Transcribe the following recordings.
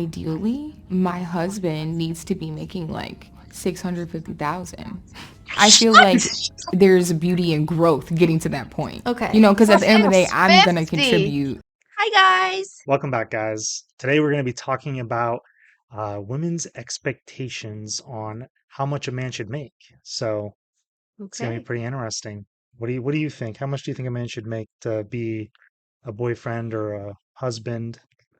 ideally, my husband needs to be making like 650,000. I feel like there's beauty and growth getting to that point. Okay. You know, because at the end of the day, I'm gonna 650. contribute. Hi guys. Welcome back, guys. Today we're going to be talking about women's expectations on how much a man should make. So it's going to be Okay. pretty interesting. What do you think? How much do you think a man should make to be a boyfriend or a husband?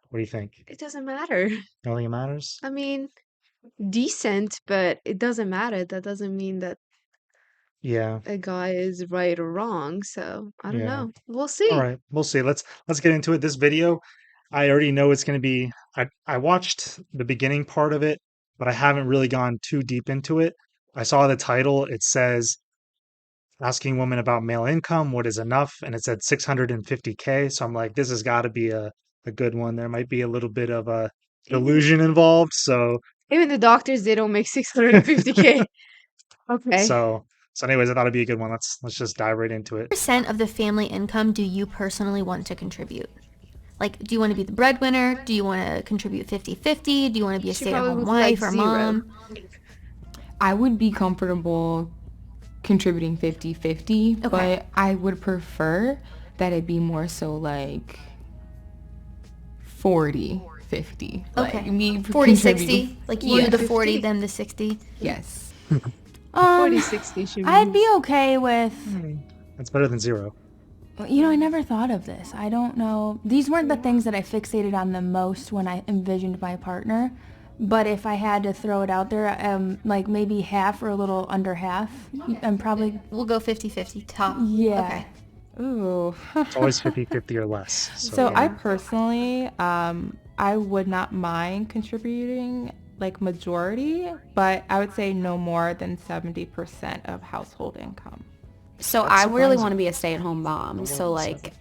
What do you think? It doesn't matter. You don't think it matters? I mean, decent, but it doesn't matter. That doesn't mean that Yeah, a guy is right or wrong. So I don't yeah. know. We'll All see. right, we'll see. Let's get into it. This video, I already know it's going to be. I watched the beginning part of it, but I haven't really gone too deep into it. I saw the title. It says asking women about male income, what is enough, and it said 650K. So I'm like, this has got to be a good one. There might be a little bit of a Even delusion involved. So even the doctors, they don't make 650K. Okay. so so anyways, I thought it'd be a good one. Let's just dive right into it. Percent of the family income do you personally want to contribute? Like, do you want to be the breadwinner? Do you want to contribute 50-50? Do you want to be a She probably stay-at-home would like wife or 0. mom? I would be comfortable contributing 50-50, Okay. but I would prefer that it be more so like 40-50. Like Okay. me 40-60? Like you Yeah. the 40, 50. them the 60? Yes. 40-60 should be. I'd be okay with, That's better than 0. you know, I never thought of this. I don't know. These weren't the things that I fixated on the most when I envisioned my partner. But if I had to throw it out there, like maybe half or a little under half, I'm probably, We'll go 50-50 top. yeah. Okay. Ooh. It's always 50-50 or less. So Yeah. I personally, I would not mind contributing like majority, but I would say no more than 70% of household income. So That's I really surprising. want to be a stay-at-home mom. So like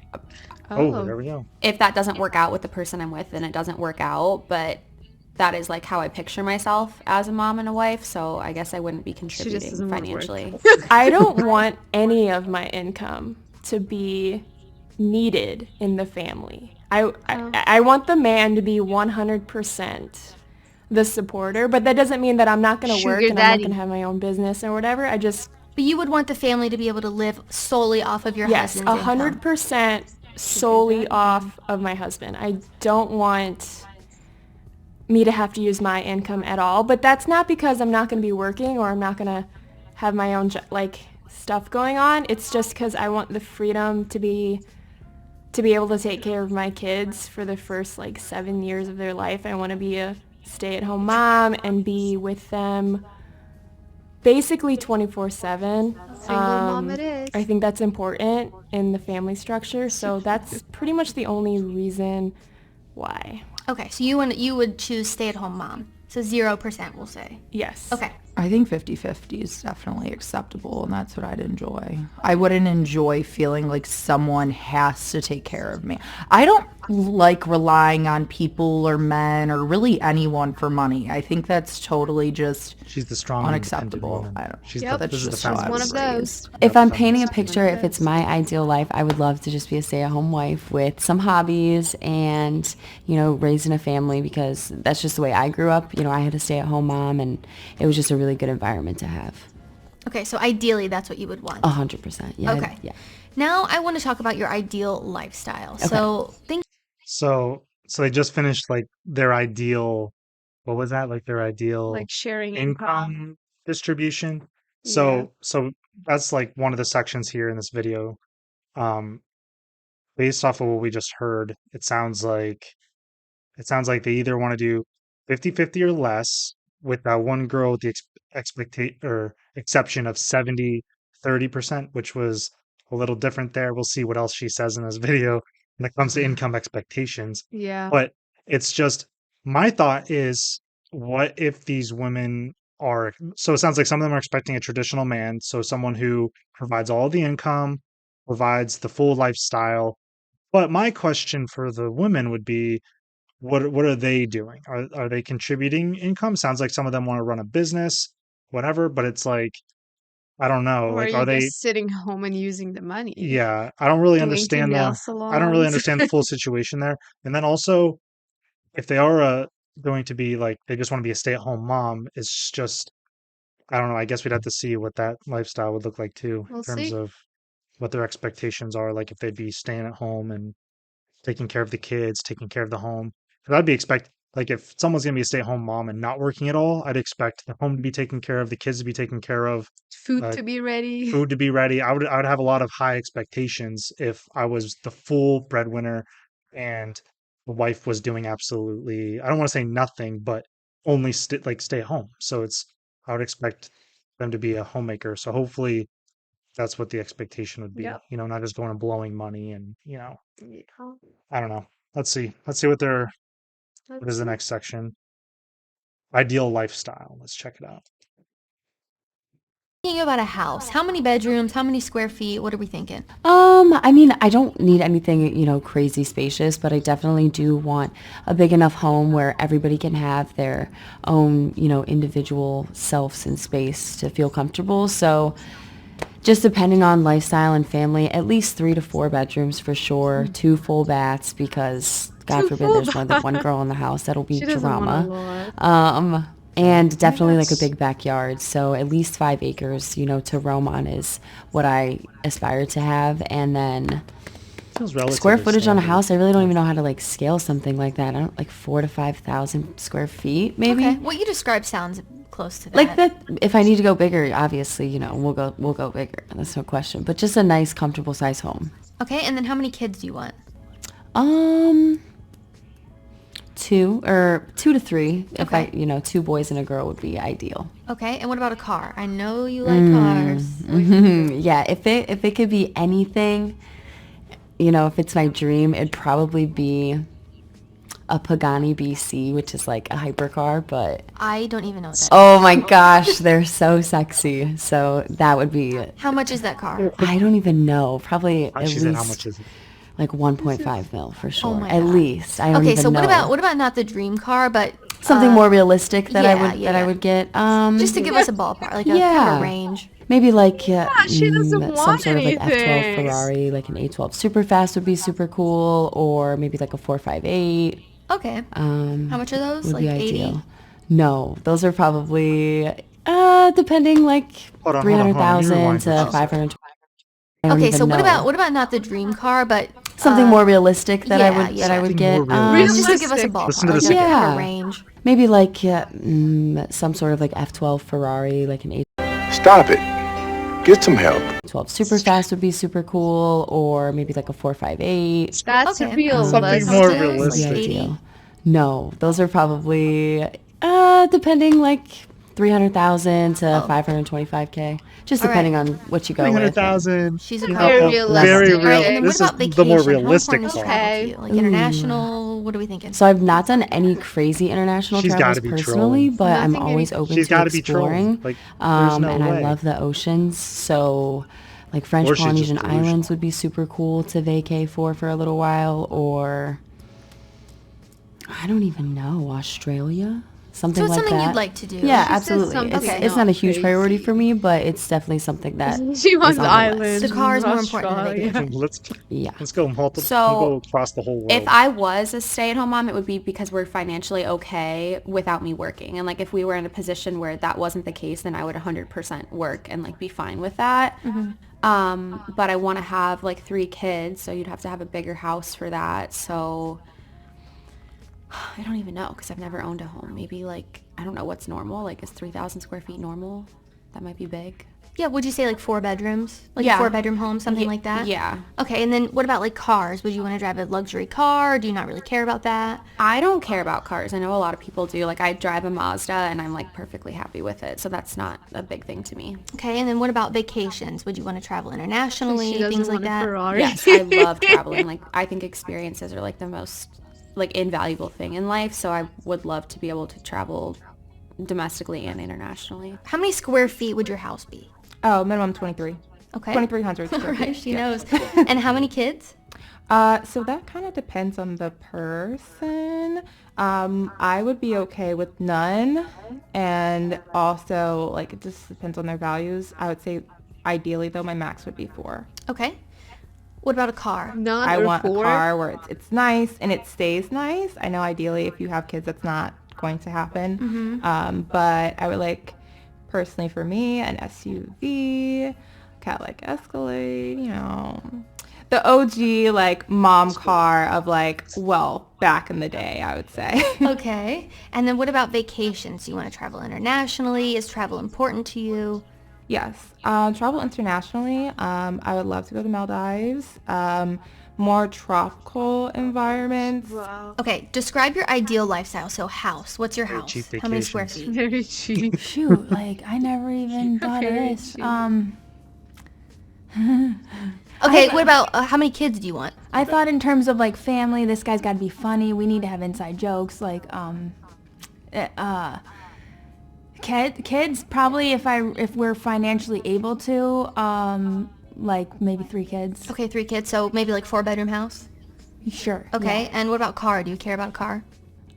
Oh, there we go. if that doesn't work out with the person I'm with, then it doesn't work out, but that is like how I picture myself as a mom and a wife, so I guess I wouldn't be contributing doesn't wanna work. financially. I don't want any of my income to be needed in the family. I want the man to be 100% the supporter, but that doesn't mean that I'm not going to work Sugar and I'm not daddy. going to have my own business or whatever. I just, But you would want the family to be able to live solely off of your yes, husband's income. 100% solely off of my husband. I don't want me to have to use my income at all, but that's not because I'm not going to be working or I'm not going to have my own like stuff going on. It's just because I want the freedom to be able to take care of my kids for the first like 7 years of their life. I want to be a stay-at-home mom and be with them basically 24/7. Single mom it is. I think that's important in the family structure, so that's pretty much the only reason why. Okay, so you would choose stay-at-home mom. So 0% we'll say. Yes. Okay. I think 50-50 is definitely acceptable, and that's what I'd enjoy. I wouldn't enjoy feeling like someone has to take care of me. I don't like relying on people or men or really anyone for money. I think that's totally just She's the strong, independent unacceptable. woman. I don't. She's Yep. this is the That's just how I feminist. one was of those. raised. If I'm Yep, painting a feminist. picture, if it's my ideal life, I would love to just be a stay-at-home wife with some hobbies and, raising a family, because that's just the way I grew up. I had a stay-at-home mom, and it was just a really good environment to have. Okay, so ideally that's what you would want. 100%. Yeah. Okay. Yeah. Now I want to talk about your ideal lifestyle. So think So they just finished like their ideal, what was that? Like their ideal Like sharing income. income distribution. Yeah. So that's like one of the sections here in this video. Um, based off of what we just heard, it sounds like they either want to do 50-50 or less, with that one girl with the exception of 70-30%, which was a little different there. We'll see what else she says in this video when it comes to income expectations. Yeah. But it's just, my thought is, what if these women are, so it sounds like some of them are expecting a traditional man, so someone who provides all the income, provides the full lifestyle. But my question for the women would be, what are they doing? Are they contributing income? Sounds like some of them want to run a business, whatever, but it's like, I don't know. Or Like, are are you they, just sitting home and using the money? yeah, I don't really Going to understand nail I don't really salons? understand the full situation there. And then also, if they are going to be like they just want to be a stay-at-home mom, it's just I don't know. I guess we'd have to see what that lifestyle would look like too, in We'll terms see. of what their expectations are. Like if they'd be staying at home and taking care of the kids, taking care of the home. 'Cause I'd be expect like if someone's gonna be a stay-at-home mom and not working at all, I'd expect the home to be taken care of, the kids to be taken care of, Food uh, to be ready. food to be ready. I would have a lot of high expectations if I was the full breadwinner and the wife was doing absolutely I don't want to say nothing, but only stay at home. So it's I would expect them to be a homemaker. So hopefully that's what the expectation would be. Yep. Not just going and blowing money and Yeah. I don't know. Let's see. Let's see what Let's is the see. next section? Ideal lifestyle. Let's check it out. Thinking about a house. How many bedrooms? How many square feet? What are we thinking? I mean, I don't need anything, crazy spacious, but I definitely do want a big enough home where everybody can have their own, individual selves and space to feel comfortable. So just depending on lifestyle and family, at least 3 to 4 bedrooms for sure, 2 full baths because God Two forbid full there's more than one girl in the house. That'll be She doesn't want a drama. lot. And definitely like a that's big backyard. So at least 5 acres, to roam on is what I aspire to have. And then feels square relatively footage on a standard. house, I really don't even know how to like scale something like that. I don't like 4 to 5 thousand square feet, maybe. Okay. What you described sounds close to that. Like that, if I need to go bigger, obviously, we'll go bigger. That's no question. But just a nice, comfortable size home. Okay, and then how many kids do you want? Um, 2 to 3. If Okay. 2 boys and a girl would be ideal. Okay, and what about a car? I know you like cars. Yeah, if it could be anything, if it's my dream, it'd probably be a Pagani BC, which is like a hypercar, but I don't even know what that oh my gosh, they're so sexy. So that would be, is. How much is that car? I don't even know, probably at She said, "How much least is it?" like 1.5 mil for sure. my At God. least. I don't Okay, even so know. what about not the dream car, but Something more realistic that yeah. I would get. just to give us a ballpark, like a kind of yeah. a range. Maybe like She doesn't some want sort of like F12 anything. Ferrari, like an A12 super fast would be super cool, or maybe like a 458 Okay. How much are those? would Like be 80? ideal. No, those are probably depending like Hold on, 300,000 rewind to what you said. 520. I don't Okay, even so know. what about not the dream car, but Something more realistic that I would yeah. that I would Something more get. realistic. just to give us a Realistic. ballpark, Listen to like this a again. kind of Yeah. range. Maybe like some sort of like F12 Ferrari, like an Stop it. Get some help. A12 super fast would be super cool, or maybe like a 458 That's Okay. realistic. Something more Like realistic. would be 80? ideal. No, those are probably depending like 300,000 to 525K, just All right. depending on what you go with. 300,000. She's a you car. know, Very realistic. Very All right, real. and then This what is about the more vacation? How realistic important is part. travel Okay. to you? Like international? What are we thinking? So I've not done any crazy international She's travels gotta be personally, trolling. but I'm Nothing always any- open She's to gotta be trolling. exploring. Like, there's no And I way. love the oceans, so like French Or she's just Polynesian delusional. Islands would be super cool to vacay for a little while, or I don't even know, Australia, something So it's like something that. you'd like to do. Yeah, She said absolutely. something It's not a huge crazy. priority for me, but it's definitely something that She wants is on the islands. list. The car is more important than the Australia. vacation. Let's Yeah. go So, we'll go across the whole world. If I was a stay-at-home mom, it would be because we're financially okay without me working. And like if we were in a position where that wasn't the case, then I would 100% work and like be fine with that. But I want to have like 3 kids, so you'd have to have a bigger house for that. So I don't even know because I've never owned a home. Maybe like, I don't know what's normal. Like is 3,000 square feet normal? That might be big. Yeah, would you say like 4 bedrooms? Like Yeah. a 4-bedroom home, something like that? Yeah. Okay, and then what about like cars? Would you want to drive a luxury car? Or do you not really care about that? I don't care about cars. I know a lot of people do. Like I drive a Mazda and I'm like perfectly happy with it. So that's not a big thing to me. Okay, and then what about vacations? Would you want to travel internationally? She doesn't Things like want a that? Ferrari. Yes, I love traveling. Like I think experiences are like the most like invaluable thing in life. So I would love to be able to travel domestically and internationally. How many square feet would your house be? Oh, minimum 23. Okay. 2,300 All square right, feet. she Yeah. knows. And how many kids? So that kind of depends on the person. I would be okay with none. And also, like, it just depends on their values. I would say, ideally, though, my max would be 4. Okay. What about a car? None I or want 4. a car where it's nice and it stays nice. I know ideally if you have kids, that's not going to happen. But I would like, personally for me, an SUV, Cadillac Escalade, you know, the OG like mom car of like, well, back in the day, I would say. Okay. And then what about vacations? Do you want to travel internationally? Is travel important to you? Yes. Travel internationally. I would love to go to Maldives. More tropical environments. Wow. Okay, describe your ideal lifestyle. So house. What's your Very house? cheap How many square vacations. feet? Very cheap. Shoot, like I never even thought of Very this. cheap. Okay, what about how many kids do you want? I thought in terms of like family, this guy's got to be funny. We need to have inside jokes. Like, kids probably if we're financially able to, like maybe 3 kids. Okay, 3 kids. So maybe like 4-bedroom house. Sure. Okay, yeah. and what about car? Do you care about a car?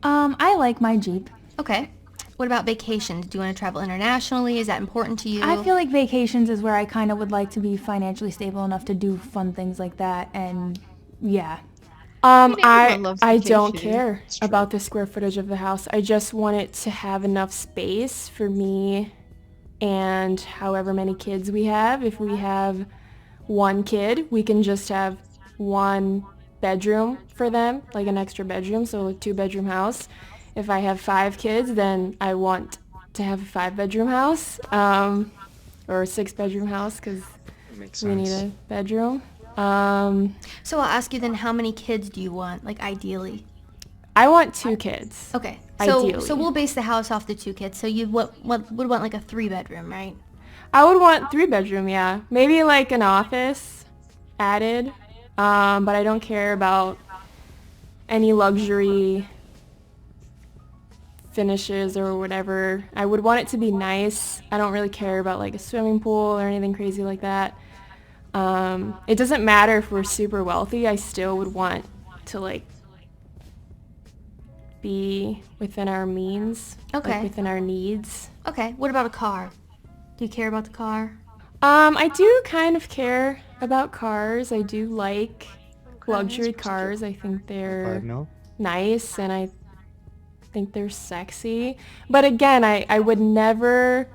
I like my Jeep. Okay. What about vacations? Do you want to travel internationally? Is that important to you? I feel like vacations is where I kind of would like to be financially stable enough to do fun things like that. And yeah. everyone loves I don't vacation. care about the square footage of the house. I just want it to have enough space for me and however many kids we have. If we have 1 kid, we can just have 1 bedroom for them, like an extra bedroom, so a 2-bedroom house. If I have 5 kids, then I want to have a 5-bedroom house, or a 6-bedroom house, because Makes We sense. need a bedroom. So I'll ask you then, how many kids do you want, like ideally? I want 2 kids. Okay. So Ideally. we'll base the house off the 2 kids. So you would want like a 3-bedroom, right? I would want 3-bedroom, yeah. Maybe like an office added, but I don't care about any luxury finishes or whatever. I would want it to be nice. I don't really care about like a swimming pool or anything crazy like that. It doesn't matter if we're super wealthy. I still would want to like be within our means, Okay. like within our needs. Okay. What about a car? Do you care about the car? I do kind of care about cars. I do like luxury cars. I think 5 they're mil. nice and I think they're sexy. But again, I would never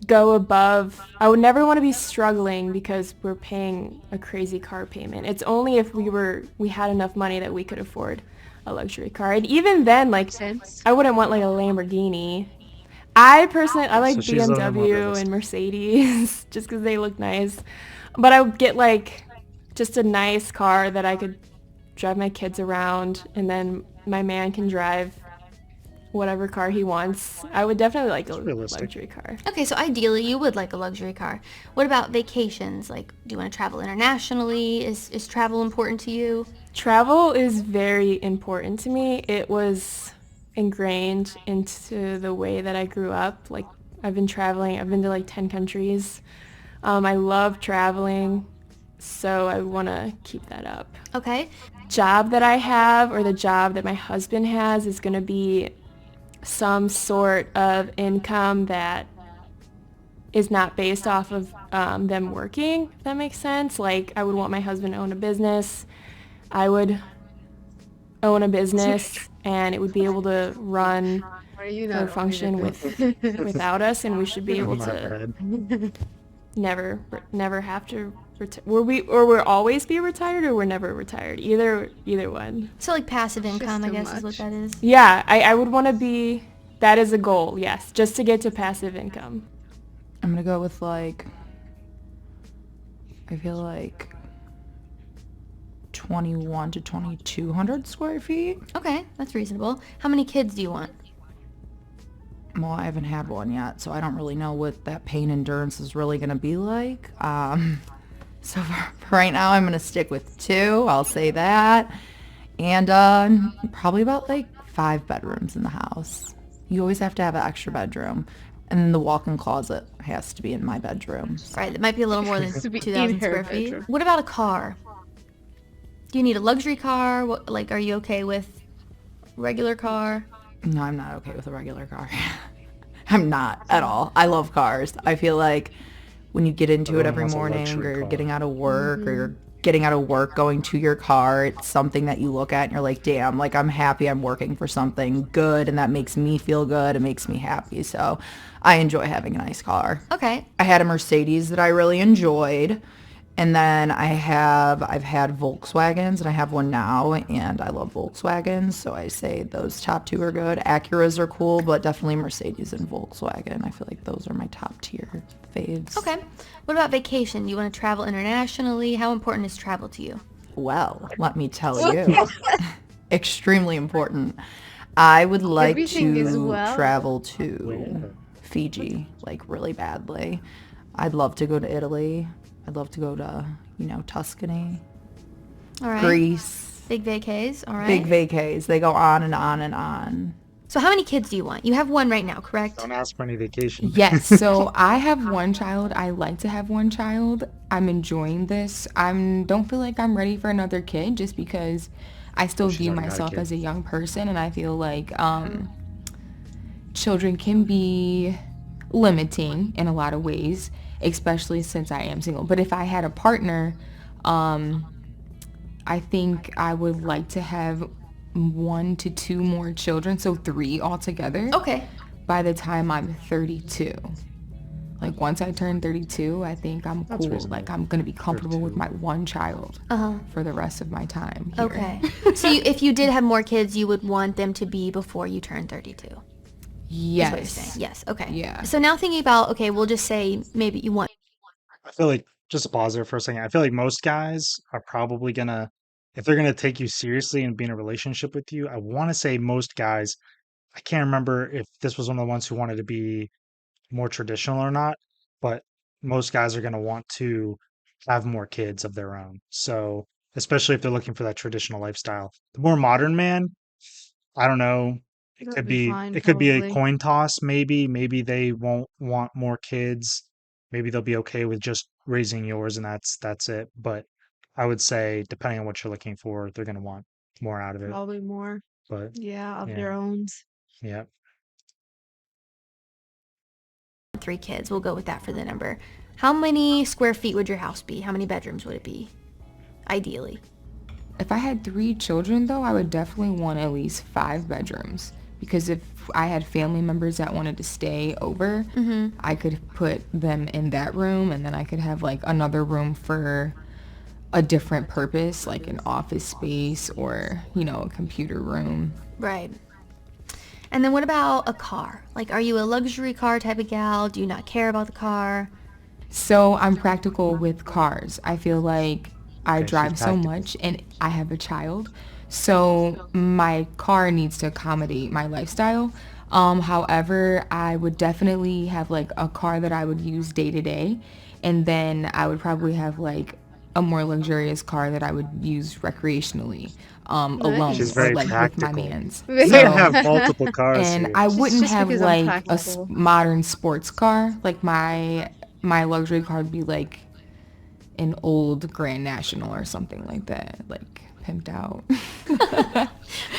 go above, I would never want to be struggling because we're paying a crazy car payment. It's only if we had enough money that we could afford a luxury car. And even then, like, Sense. I wouldn't want like a Lamborghini. I personally, I like So she's the only one BMW realist. and Mercedes just because they look nice. But I would get like just a nice car that I could drive my kids around and then my man can drive whatever car he wants. I would definitely like a realistic. luxury car. Okay, so ideally you would like a luxury car. What about vacations? Like, do you want to travel internationally? Is travel important to you? Travel is very important to me. It was ingrained into the way that I grew up. Like, I've been traveling. I've been to like 10 countries. I love traveling, so I want to keep that up. Okay. Job that I have or the job that my husband has is going to be some sort of income that is not based off of them working, if that makes sense. Like, I would want my husband to own a business. I would own a business, and it would be able to run Are you or not function without us, and we should be able My to bad. never have to we'll always be retired, or we're never retired. Either one. So like passive income, I too guess is what much. that is. Yeah, I would want to be, that is a goal, yes, just to get to passive income. I'm gonna go with like, I feel like 21 to 2200 square feet. Okay, that's reasonable. How many kids do you want? Well, I haven't had one yet, so I don't really know what that pain endurance is really gonna be like. So for right now, I'm gonna stick with 2. I'll say that, and probably about like 5 bedrooms in the house. You always have to have an extra bedroom, and then the walk-in closet has to be in my bedroom. Right, that might be a little more than To be 2,000 in her square feet. bedroom. What about a car? Do you need a luxury car? What, like, are you okay with regular car? No, I'm not okay with a regular car. I'm not at all. I love cars. I feel like when you get into it Everyone every wants a morning, luxury or you're car. getting out of work, or you're getting out of work, going to your car, it's something that you look at and you're like, damn, like I'm happy I'm working for something good and that makes me feel good. It makes me happy. So I enjoy having a nice car. Okay. I had a Mercedes that I really enjoyed. And then I've had Volkswagens and I have one now and I love Volkswagens. So I say those top two are good. Acuras are cool, but definitely Mercedes and Volkswagen. I feel like those are my top tier faves. Okay. What about vacation? You want to travel internationally? How important is travel to you? Well, let me tell you. Extremely important. I would like Everything is to well. travel to Fiji, like really badly. I'd love to go to Italy. I'd love to go to, Tuscany, All right. Greece. Big vacays. All right. Big vacays. They go on and on and on. So how many kids do you want? You have one right now, correct? Don't ask for any vacation. Yes, so I have one child. I like to have one child. I'm enjoying this. Don't feel like I'm ready for another kid just because I still She's view already got a myself kid. as a young person, and I feel like children can be limiting in a lot of ways, especially since I am single. But if I had a partner, I think I would like to have 1 to 2 more children, so 3 altogether. Okay. By the time I'm 32. Like once I turn 32, I think I'm cool. reasonable. Like I'm gonna be comfortable with my one child for the rest of my time here. Okay. So if you did have more kids, you would want them to be before you turn 32. Is what you're saying. Yes. Yes. Okay. Yeah. So now thinking about, okay, we'll just say maybe you want. I feel like, just to pause there for a second, I feel like most guys are probably gonna, if they're gonna take you seriously and be in a relationship with you, I want to say most guys, I can't remember if this was one of the ones who wanted to be more traditional or not, but most guys are gonna want to have more kids of their own. So, especially if they're looking for that traditional lifestyle. The more modern man, I don't know. That'd be fine, It could be a probably. coin toss, maybe. Maybe they won't want more kids. Maybe they'll be okay with just raising yours and that's it. But I would say depending on what you're looking for, they're gonna want more out of it. Probably more. But Yeah, of yeah, their own. yeah. 3 kids. We'll go with that for the number. How many square feet would your house be? How many bedrooms would it be? Ideally. If I had 3 children though, I would definitely want at least 5 bedrooms. Because if I had family members that wanted to stay over, I could put them in that room and then I could have like another room for a different purpose, like an office space or, a computer room. Right. And then what about a car? Like, are you a luxury car type of gal? Do you not care about the car? So I'm practical with cars. I feel like I Okay, she's drive so practical. much and I have a child. So my car needs to accommodate my lifestyle. However, I would definitely have like a car that I would use day to day. And then I would probably have like a more luxurious car that I would use recreationally, alone She's Nice. or very like with my practical. mans. You So, can have multiple cars and here. I wouldn't Just have because I'm like practical. modern sports car. Like my luxury car would be like an old Grand National or something like that, like pimped out.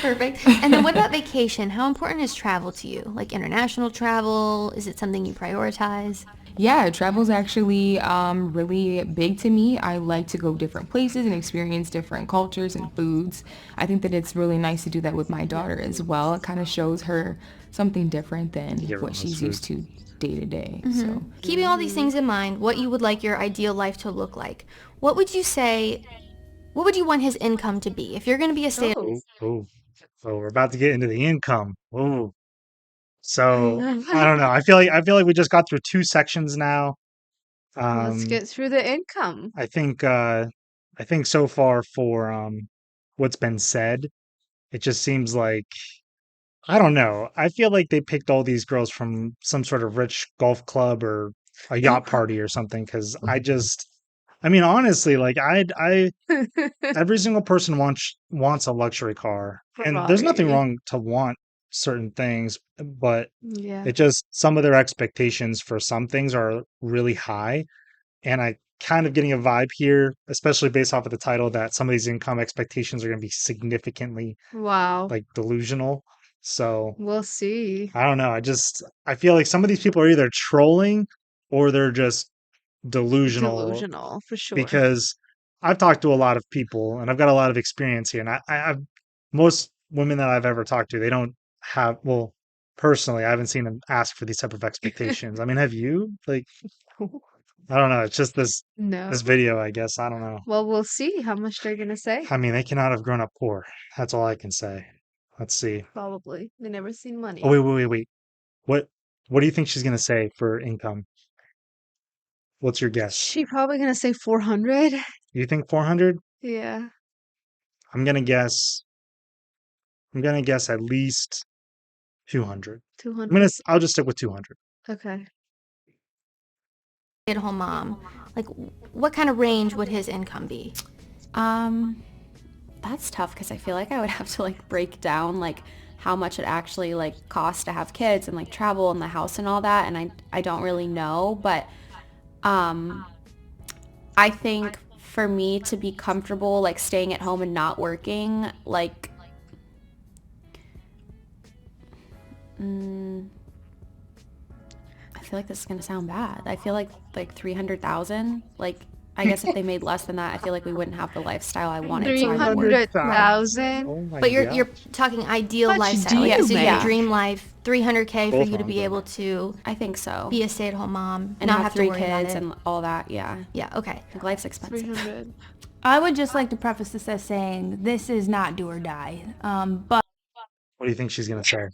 Perfect. And then what about vacation? How important is travel to you? Like international travel? Is it something you prioritize? Yeah, travel's actually really big to me. I like to go different places and experience different cultures and foods. I think that it's really nice to do that with my daughter as well. It kind of shows her something different than get what Roma's she's food. used to day to day. So Keeping all these things in mind, what you would like your ideal life to look like, what would you say, what would you want his income to be? If you're going to be a stay Oh. Oh, so we're about to get into the income. Oh, so I don't know. I feel like we just got through 2 sections now. Let's get through the income. I think so far for what's been said, it just seems like I don't know. I feel like they picked all these girls from some sort of rich golf club or a yacht party or something. Because I mean, honestly, like I every single person wants a luxury car, and there's nothing Ferrari. wrong to want certain things, but Yeah. it just some of their expectations for some things are really high, and I kind of getting a vibe here, especially based off of the title, that some of these income expectations are going to be significantly Wow. like delusional. So We'll see. I don't know. I feel like some of these people are either trolling or they're just delusional Delusional, for sure. because I've talked to a lot of people and I've got a lot of experience here. And I've most women that I've ever talked to, they don't have, well, personally, I haven't seen them ask for these type of expectations. I mean, have you? Like, I don't know. It's just this No. video, I guess. I don't know. Well, we'll see how much they're gonna say. I mean, they cannot have grown up poor. That's all I can say. Let's see. Probably. They never seen money. Oh, wait. What do you think she's gonna say for income? What's your guess? She probably gonna say 400. You think 400? Yeah. I'm gonna guess at least 200. 200. I'll just stick with 200. Okay. Stay-at-home mom, like what kind of range would his income be? That's tough because I feel like I would have to like break down like how much it actually like costs to have kids and like travel and the house and all that, and I don't really know, but I think for me to be comfortable like staying at home and not working, like I feel like this is gonna sound bad. I feel like 300,000. Like I guess if they made less than that, I feel like we wouldn't have the lifestyle I wanted. So I would work. 300,000. Oh my But you're God. you're talking ideal Much lifestyle. do Like, you so make? your dream life, 300K for Both you to of be them. able to I think so. be a stay-at-home mom And not have have to 3 worry about kids it. and all that. Yeah. Yeah, okay. Like life's expensive. 300. I would just like to preface this as saying this is not do or die. But What do you think she's gonna say?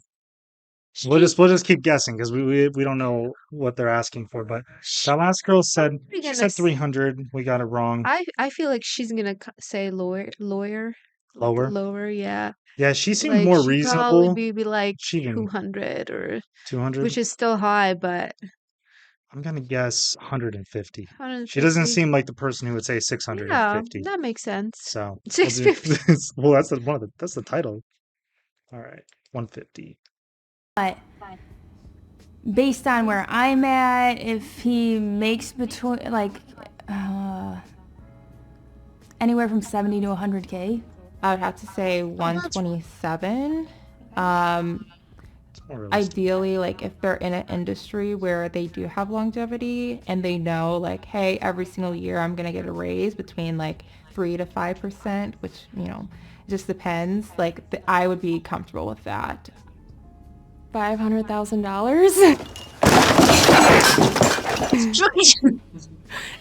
We'll just keep guessing because we don't know what they're asking for. But that last girl said We're she gonna said s- 300. We got it wrong. I feel like she's gonna say lawyer, like Lower. lower, yeah. Yeah, she seemed Like more she probably reasonable. be like She even 200 or 200. which is still high, but I'm gonna guess 150. She 150. doesn't seem like the person who would say Yeah, 650. that makes sense. So we'll do, 650. well, that's the title. All right, 150. based on where I'm at, if he makes between like anywhere from 70 to 100K, I would have to say 127. It's more realistic. Ideally, like if they're in an industry where they do have longevity and they know like, hey, every single year I'm gonna get a raise between like 3 to 5%, which it just depends. Like I would be comfortable with that. $500,000.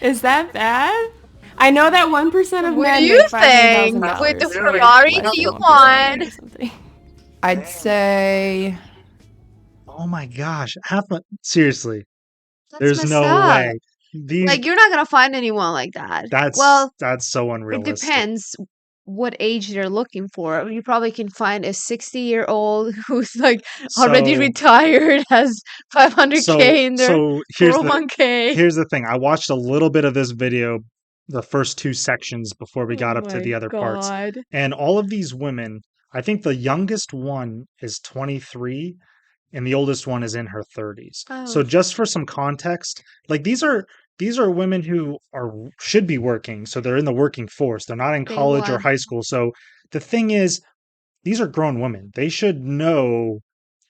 Is that bad? I know that 1% of What men do you make think? $500,000. With the Like, Ferrari less than you 1% want? or something. I'd say Oh my gosh, seriously, That's there's messed no up. way. Like you're not gonna find anyone like that. That's Well, so it unrealistic. depends what age they're looking for. You probably can find a 60-year-old who's like already So retired, has 500K in their here's 401k. the thing. I watched a little bit of this video, the first 2 sections before we got Oh up to my the other parts. God. And all of these women, I think the youngest one is 23 and the oldest one is in her 30s. So Oh, just for some context, like these are women who should be working, so they're in the working force. They're not in they college or want high school. So the thing is, these are grown women. They should know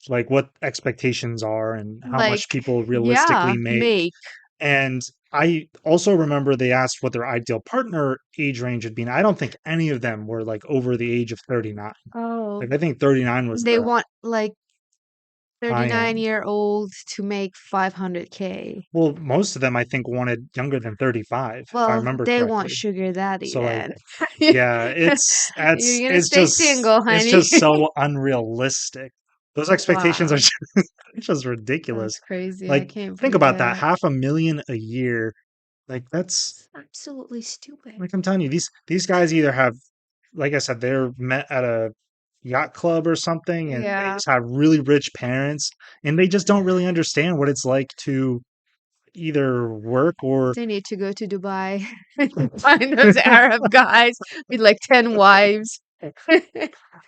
like what expectations are and how like much people yeah, realistically make. make. And I also remember they asked what their ideal partner age range would be. And I don't think any of them were like over the age of 39. Oh, Like I think 39 was they the want like high end. 39-year-old to make 500K. Well, most of them I think wanted younger than 35, if I Well, remember they want correctly. sugar daddy So like, then. yeah, You're gonna stay single, it's honey. just so unrealistic. Those expectations are Wow, just ridiculous. that's crazy. I Like, can't think believe about that. that. $500,000 a year. Like that's It's absolutely stupid. like I'm telling you, these guys either have, like I said, they're met at a yacht club or something, and they Yeah, just have really rich parents, and they just don't really understand what it's like to either work or they need to go to Dubai and find those Arab guys with like 10 wives.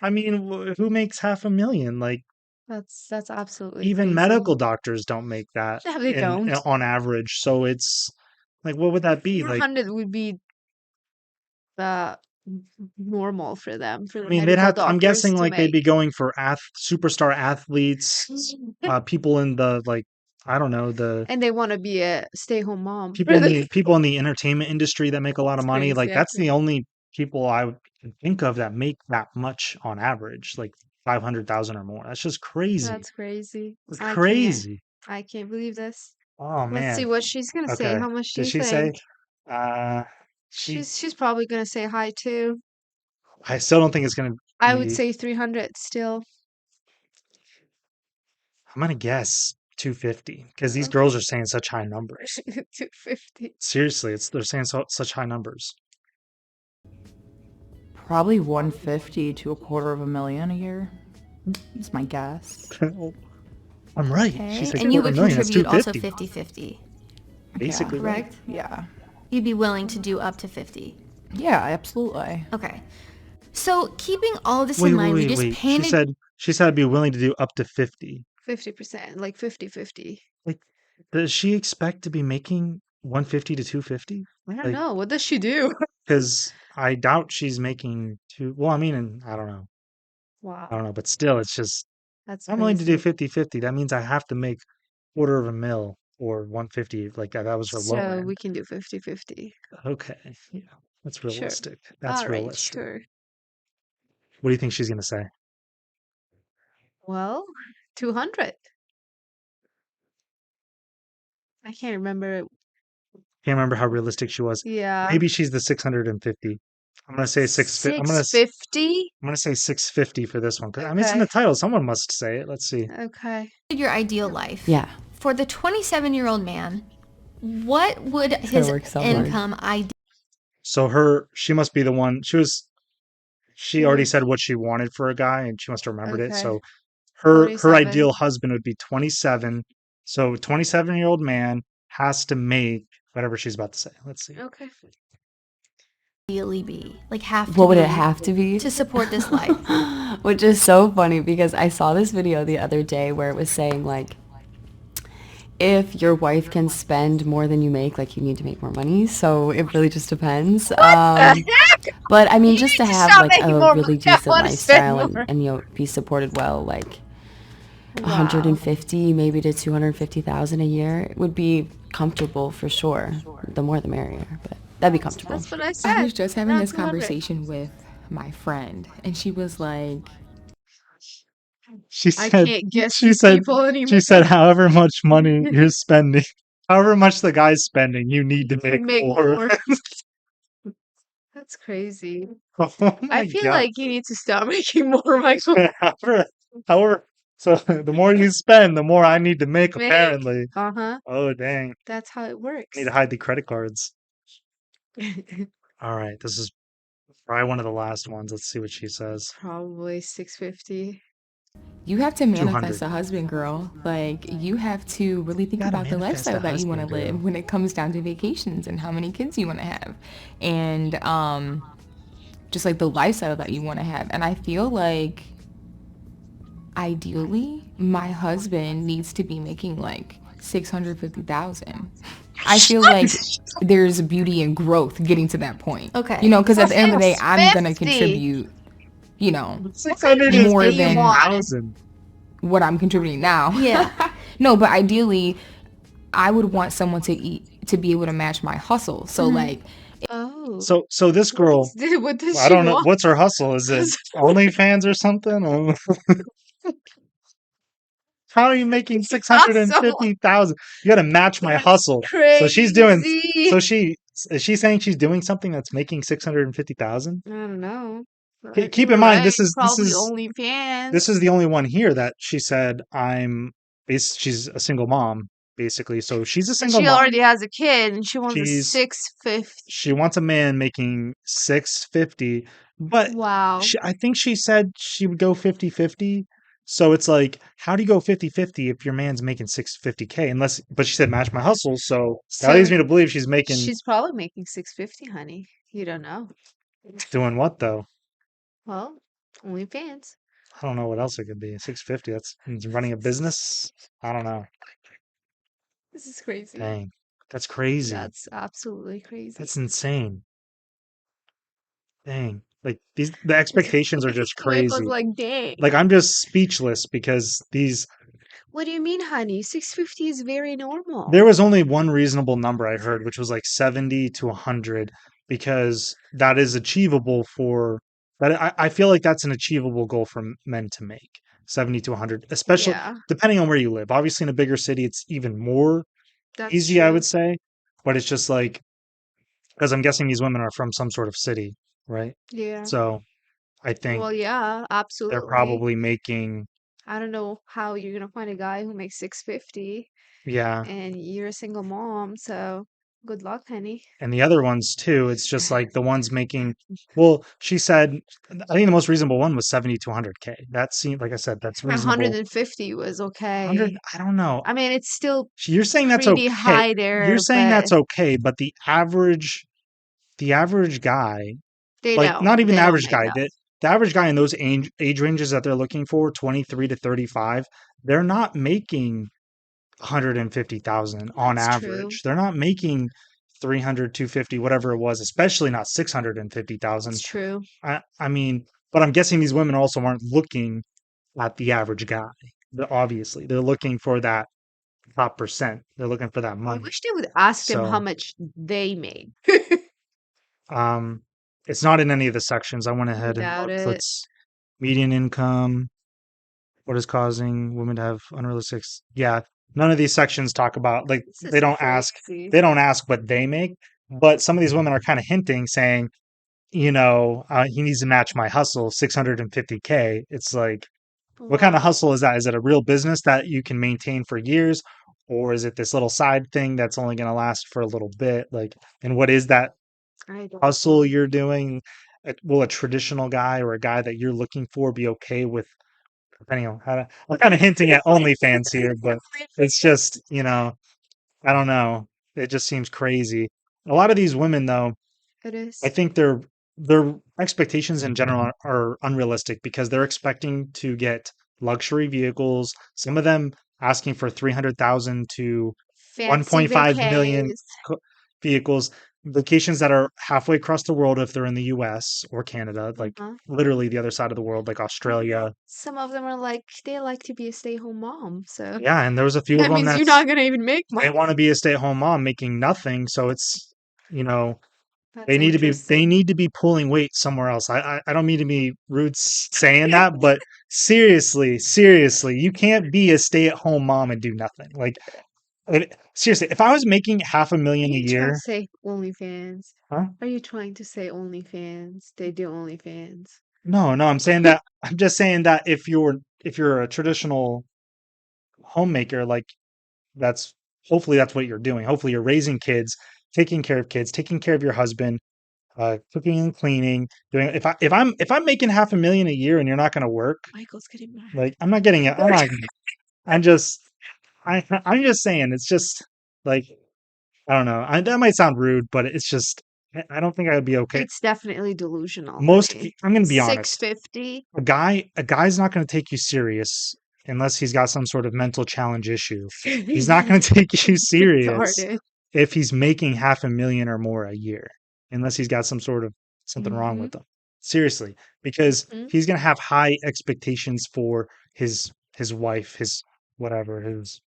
I mean, who makes 500,000? Like That's absolutely even crazy. medical doctors don't make that No, they don't. on average. So it's like, what would that be? Like, 400 would be uh normal for them, for I the mean, they'd medical have to, I'm doctors guessing to like they'd make. be going for superstar athletes, people in the like I don't know, the And they want to be a stay-home mom. people in the entertainment industry that make a lot of That's money. Like crazy, that's the actually. only people I would think of that make that much on average, like 500,000 or more. That's just crazy. That's crazy. It's I can't. crazy. I can't believe this. Oh Let's see man. what she's gonna say. Okay. How much do Did you she say? think? Uh, she. She's probably gonna say high too. I still don't think it's gonna I would be. say 300 still. I'm gonna guess 250 because these Okay. girls are saying such high numbers. 250. Seriously, they're saying such high numbers. Probably 150 to $250,000 a year. That's my guess. I'm right. She Okay. said And you quarter would million. That's contribute also 250. 50-50, Basically, right? correct? Yeah. You'd be willing to do up to 50. Yeah, absolutely. Okay. So keeping all this Wait, in wait, mind, we wait, just wait. painted. She said I'd be willing to do up to 50. 50%, like 50-50. Like, does she expect to be making 150 to 250? I don't Like, know. What does she do? because I doubt she's making two. Well, I mean, and I don't know. Wow, I don't know, but still, it's just that's I'm willing to do crazy. 50-50. That means I have to make quarter of a mil or 150. Like that was her low So end. we can do 50-50. Okay, yeah, that's Sure. realistic. That's All right, realistic. sure. What do you think she's gonna say? Well, 200. I can't remember. Can't remember how realistic she was. Yeah. Maybe she's the 650. I'm gonna say 650. 650? I'm gonna say 650 for this one because I mean it's in Okay. the title. Someone must say it. Let's see. Okay. Your ideal life. Yeah. For the 27-year-old man, what would gonna his work so hard. income So she must be the one. She already Sure. said what she wanted for a guy, and she must have remembered it. Okay. So her 27. ideal husband would be 27. So 27-year-old man has to make whatever she's about to say. Let's see. Okay. ideally be? Like have to What would be it have to be? to support this life? Which is so funny because I saw this video the other day where it was saying like, if your wife can spend more than you make, like you need to make more money. So it really just depends. But I mean, You just need to to have stop like making a more really money. I decent want to spend lifestyle more. and be supported well, like Wow. 150 maybe to 250,000 a year would be comfortable for sure. The more the merrier, but that'd be comfortable. That's what I I said. was just having Not this 200. conversation with my friend, and she was like, She I said can't guess she these said people anymore. however much money you're spending, however much the guy's spending, you need to make Make more. more. That's crazy. Oh I my feel god. like you need to stop making more, Michael. However, so the more you spend, the more I need to make, Make. apparently. Uh-huh. Oh, dang. That's how it I need works. to hide the credit cards. All right, this is probably one of the last ones. Let's see what she says. Probably 650. you have to 200. manifest a husband, girl. Like, you have to really think Gotta about the manifest lifestyle a that you want to husband, girl. live when it comes down to vacations and how many kids you want to have. And just like the lifestyle that you want to have. And I feel like ideally my husband needs to be making like 650,000. I feel like there's beauty and growth getting to that point. Okay. You know, because at the end of the day, I'm going to 650. contribute, you know, What kind of 600 kids is more do you than- want? 50,000. what I'm contributing now. Yeah. No, but ideally, I would want someone to be able to match my hustle. So like, Oh. So this girl, What does I she don't know want? what's her hustle. Is it OnlyFans or something? How are you making Hustle. 650,000? You got to match my hustle. So she's doing. So is she saying she's doing something that's making 650,000? I don't know. Keep You're in mind, right. this is Probably OnlyFans. this is the only one here that she said she's a single mom basically. So she's a And single she mom. already has a kid, and she wants a She's 650. she wants a man making 650, but Wow. I think she said she would go 50-50. So it's like, how do you go 50-50 if your man's making 650K? But she said match my hustle, so that leads me to believe she's making She's probably making 650, honey. You don't know. doing what though? Well, OnlyFans. I don't know what else it could be. 650. That's running a business. I don't know. This is crazy. Dang, that's crazy. That's absolutely crazy. That's insane. Dang, like the expectations are just Michael's crazy. like, dang. Like I'm just speechless because What do you mean, honey? 650 is very normal. There was only one reasonable number I heard, which was like 70 to 100, because that is achievable for that. I feel like that's an achievable goal for men to make, 70 to 100, especially Yeah, depending on where you live. Obviously, in a bigger city, it's even more that's easy, I would true. say. But it's just like, because I'm guessing these women are from some sort of city, right? Yeah. So I think Well, yeah, they're absolutely. probably making, I don't know how you're gonna find a guy who makes 650 yeah. and you're a single mom, so good luck, honey. And the other ones too, it's just like the ones making, well, she said, I think the most reasonable one was 70 to 100K. That seemed, like I said, that's reasonable. 150 was 100, okay. I don't know. I mean, it's still You're saying that's pretty okay. high You're there, saying but that's okay, but the average guy, like not even they the don't average make guy, that. the average guy in those age ranges that they're looking for, 23 to 35, they're not making 150,000 on That's true. average. They're not making 300, 250, whatever it was, especially not That's 650,000. true. I mean, but I'm guessing these women also aren't looking at the average guy. Obviously, they're looking for that top percent. They're looking for that I money. wish they would ask them how So, much they made. um, it's not in any of the sections. I went I ahead and doubt looked. it. Let's median income. What is causing women to have unrealistic? Yeah, none of these sections talk about, like, This is crazy. they don't ask what they make, but some of these women are kind of hinting, saying, he needs to match my hustle, 650K. It's like, what kind of Wow. hustle is that? Is it a real business that you can maintain for years, or is it this little side thing that's only going to last for a little bit? Like, and what is that I don't hustle know. you're doing? Will a traditional guy or a guy that you're looking for be okay with, depending on how to, I'm kind of hinting at OnlyFans here, but it's just, I don't know. It just seems crazy. A lot of these women, though, It I is. think their expectations in general are unrealistic, because they're expecting to get luxury vehicles. Some of them asking for 300,000 to Fancy 1.5 million vacays. vehicles, vacations that are halfway across the world if they're in the US or Canada, like Uh-huh. literally the other side of the world, like Australia. Some of them are like, they like to be a stay-home mom, so Yeah, and there was a few of that them means you're that's not gonna even make they much. want to be a stay-at-home mom making nothing, so it's, you know, That's they interesting. need to be pulling weight somewhere else. I don't mean to be rude saying that, but seriously, you can't be a stay-at-home mom and do nothing. Like, seriously, if I was making half a Are million a you trying to year, say OnlyFans? huh? Are you trying to say OnlyFans? They do OnlyFans. No, I'm just saying that if you're a traditional homemaker, like, that's hopefully that's what you're doing. Hopefully you're raising kids, taking care of your husband, cooking and cleaning, doing, if I'm making half a million a year and you're not going to work, Michael's getting mad. like, I'm not getting it. I'm just, I'm just saying, it's just like, I don't know. That might sound rude, but it's just, I don't think I would be okay. It's definitely delusional, Most, honey. I'm going to be honest. 650? A guy's not going to take you serious unless he's got some sort of mental challenge issue. He's not going to take you serious Retarded. if he's making half a million or more a year, unless he's got some sort of something wrong Mm-hmm. with him. Seriously, because Mm-hmm. he's going to have high expectations for his wife, his whatever, his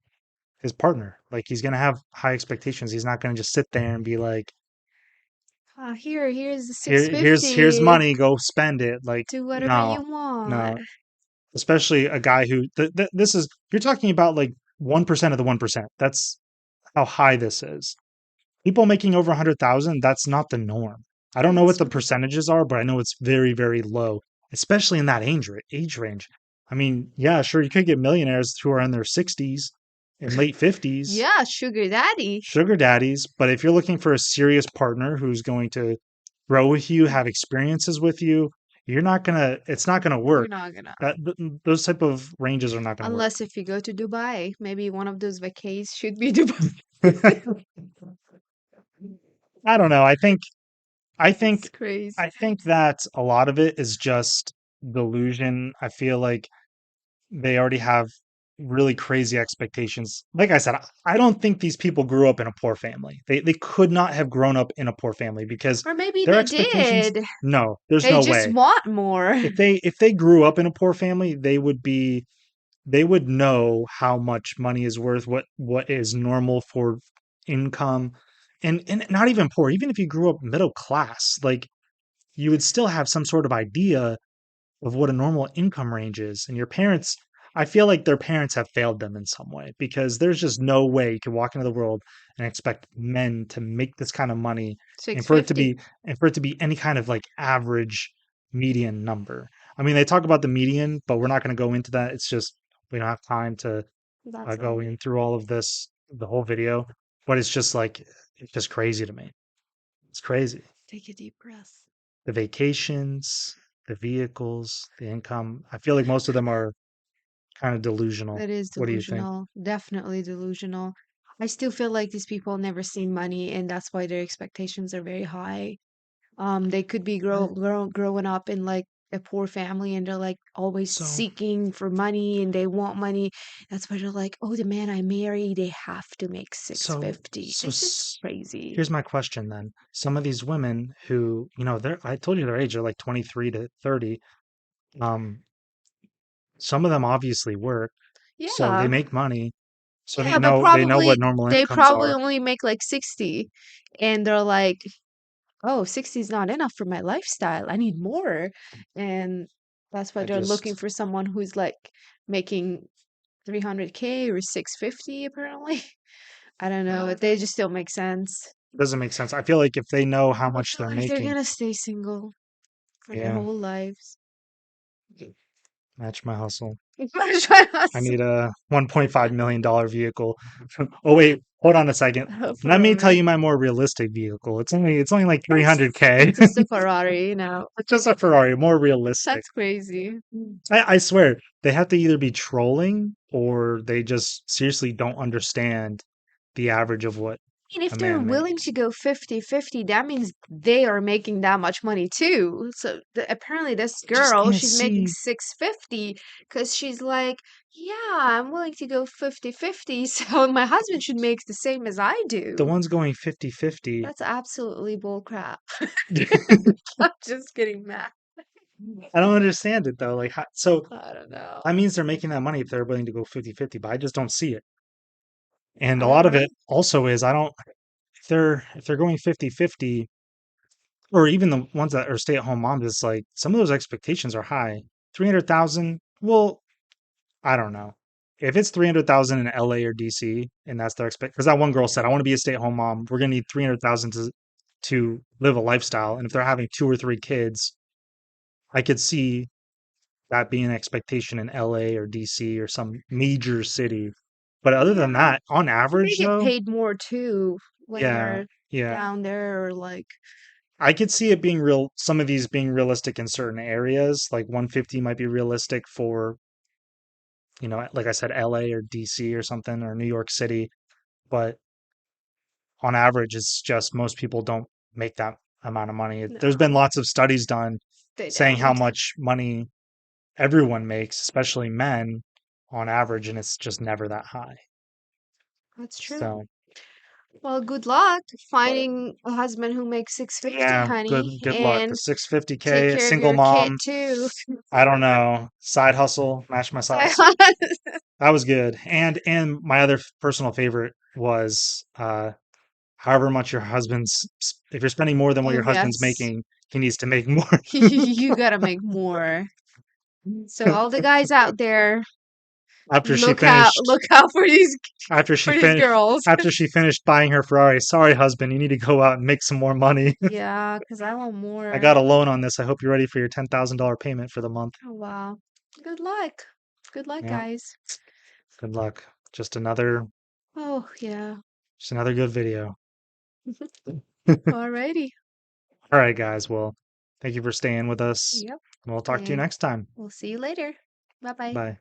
partner. Like, he's going to have high expectations. He's not going to just sit there and be like, Here's the here's 650. money, go spend it. Like, Do whatever no, you want. no. Especially a guy who this is, you're talking about like 1% of the 1%. That's how high this is. People making over 100,000, that's not the norm. I don't know what That's the not. percentages are, but I know it's very, very low, especially in that age range. I mean, yeah, sure, you could get millionaires who are in their 60s and late 50s, Yeah, sugar daddy. sugar daddies. But if you're looking for a serious partner who's going to grow with you, have experiences with you, it's not gonna You're work. not gonna. Those type of ranges are not gonna work. Unless if you go to Dubai. Maybe one of those vacays should be Dubai. I don't know. I It's think crazy. I think that a lot of it is just delusion. I feel like they already have really crazy expectations. Like I said, I don't think these people grew up in a poor family. They could not have grown up in a poor family, because Or maybe their they expectations, did. no, there's They no just way. want more. If they grew up in a poor family, they would be they would know how much money is worth, what is normal for income, and not even poor. Even if you grew up middle class, like you would still have some sort of idea of what a normal income range is. And your parents, I feel like their parents have failed them in some way because there's just no way you can walk into the world and expect men to make this kind of money and for it to 650. be any kind of like average median number. I mean, they talk about the median, but we're not going to go into that. It's just we don't have time to That's go all. in through all of this, the whole video. But it's just like it's just crazy to me. It's crazy. Take a deep breath. The vacations, the vehicles, the income. I feel like most of them are kind of delusional. That is What do you think? delusional. Definitely delusional. I still feel like these people never seen money, and that's why their expectations are very high. They could be growing up in like a poor family, and they're like always So seeking for money, and they want money. That's why they're like, oh, the man I marry, they have to make so 650. so This is s- crazy. here's my question then. Some of these women who, they're I told you their age, they're like 23 to 30. Um, some of them obviously work, so they Yeah. make money. So Yeah, but they know what probably normal they incomes probably are. only make like 60, and they're like, oh, 60 is not enough for my lifestyle. I need more. And that's why I they're looking just for someone who's like making 300K or 650 apparently. I don't know, but they just don't make sense. doesn't make sense. I feel like if they know how I much feel they're like they're making, gonna stay single for their yeah, whole lives. match my hustle. That's what I I was- need a $1.5 million vehicle. Oh wait, hold on a second. Let me tell Ferrari. you my more realistic vehicle. It's only like That's 300K. just a Ferrari, you know. It's just a Ferrari, more realistic. That's crazy. I swear, they have to either be trolling or they just seriously don't understand the average of what And if a they're man willing makes. to go 50-50, that means they are making that much money too. So apparently this I just girl, can't she's making see 650 because she's like, yeah, I'm willing to go 50-50, so my husband should make the same as I the do. ones going 50-50. That's absolutely bull crap. I I'm just getting mad. don't understand it though. Like, so I don't know. that means they're making that money if they're willing to go 50-50, but I just don't see it. And a I don't lot of know. it also is I don't if they're going 50-50, or even the ones that are stay-at-home moms, it's like some of those expectations are high. 300,000, well, I don't know. If it's 300,000 in LA or DC and that's their expect, because that one girl said, I want to be a stay-at-home mom. We're gonna need 300,000 to live a lifestyle. And if they're having 2 or 3 kids, I could see that being an expectation in LA or DC or some major city. But other than Yeah. that, on And they average get though, paid more too when yeah, they're yeah. down there or like, I could see it being real, some of these being realistic in certain areas. Like 150 might be realistic for, like I said, LA or DC or something, or New York City. But on average, it's just most people don't make that amount of money. There's been no, lots of studies done they saying how don't. much money everyone makes, especially men, on average, and it's just never that high. That's true. So, Well, good luck finding a husband who makes 650, yeah, honey, good luck. and take 650K, a care of single your kid mom. too. I don't know. Side hustle, match my sauce. That was good. And my other personal favorite was however much your husband's if you're spending more than what Oh, your husband's yes. making, he needs to make more. You gotta make more. So all the guys out there, after she look out, finished look out for these after she for these finished girls. after she finished buying her Ferrari. Sorry, husband, you need to go out and make some more money. Yeah, because I want I more. got a loan on this. I hope you're ready for your $10,000 payment for the month. Oh, wow. Good luck. Good luck, Yeah, guys. good luck. Oh, yeah. Just another good video. Alrighty. All right, guys. Well, thank you for staying with us. Yep. And we'll talk to you And next time. we'll see you later. Bye bye. Bye.